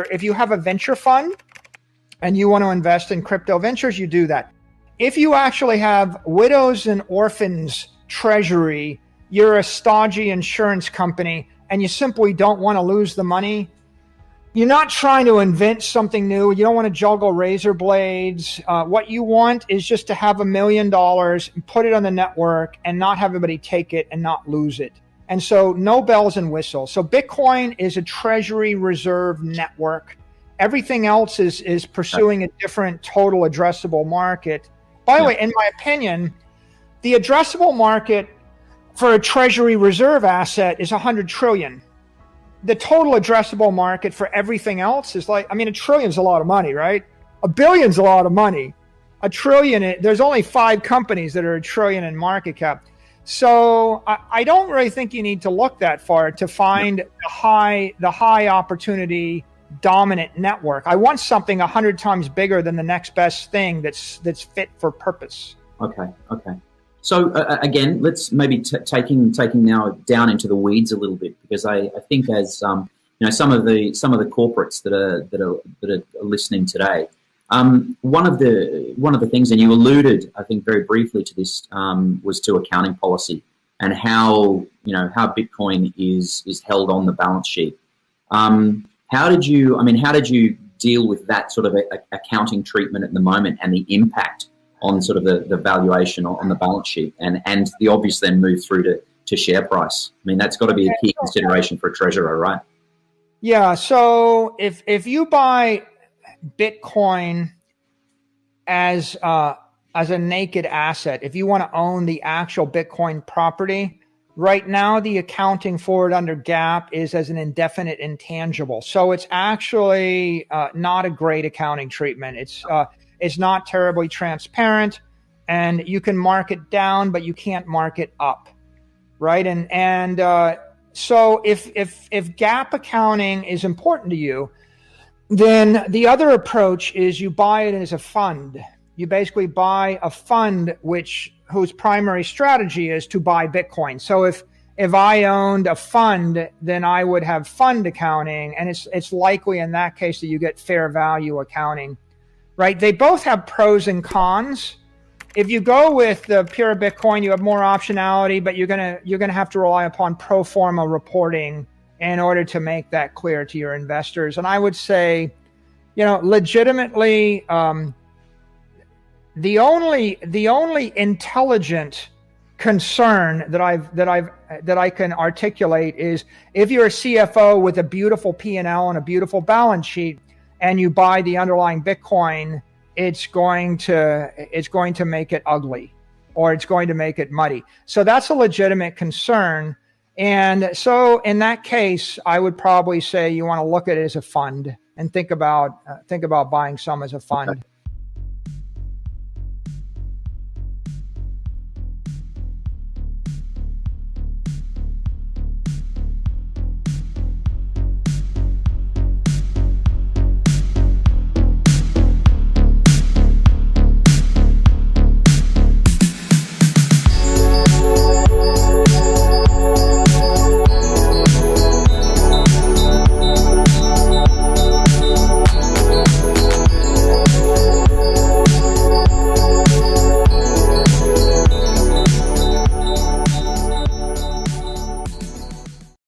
if you have a venture fund and you want to invest in crypto ventures, you do that. If you actually have widows and orphans treasury, you're a stodgy insurance company and you simply don't want to lose the money, you're not trying to invent something new. You don't want to juggle razor blades. What you want is just to have $1 million and put it on the network and not have everybody take it and not lose it. And so no bells and whistles. So Bitcoin is a treasury reserve network. Everything else is pursuing a different total addressable market. By the way, in my opinion, the addressable market for a treasury reserve asset is 100 trillion. The total addressable market for everything else is like, I mean, $1 trillion is a lot of money, right? $1 billion is a lot of money. $1 trillion, there's only 5 companies that are $1 trillion in market cap. So I don't really think you need to look that far to find the high opportunity dominant network. I want something 100 times bigger than the next best thing that's fit for purpose. Okay. So again, let's maybe taking now down into the weeds a little bit, because I think as some of the corporates that are listening today, one of the things, and you alluded, I think, very briefly to this, was to accounting policy and how Bitcoin is held on the balance sheet. How did you deal with that sort of accounting treatment at the moment and the impact on sort of the valuation on the balance sheet and the obvious then move through to share price? I mean, that's got to be a key consideration for a treasurer, right? Yeah. So if you buy Bitcoin as a naked asset, if you want to own the actual Bitcoin property, right now the accounting for it under GAAP is as an indefinite intangible. So it's actually not a great accounting treatment. It's not terribly transparent, and you can mark it down, but you can't mark it up, right? And so if GAAP accounting is important to you, then the other approach is you buy it as a fund. You basically buy a fund whose primary strategy is to buy Bitcoin. So if I owned a fund, then I would have fund accounting, and it's likely in that case that you get fair value accounting. Right? They both have pros and cons. If you go with the pure Bitcoin, you have more optionality, but you're gonna have to rely upon pro forma reporting in order to make that clear to your investors. And I would say, legitimately, the only intelligent concern that I can articulate is if you're a CFO with a beautiful P&L and a beautiful balance sheet, and you buy the underlying Bitcoin, it's going to make it ugly, or it's going to make it muddy. So that's a legitimate concern. And so in that case, I would probably say you want to look at it as a fund and think about buying some as a fund. Okay.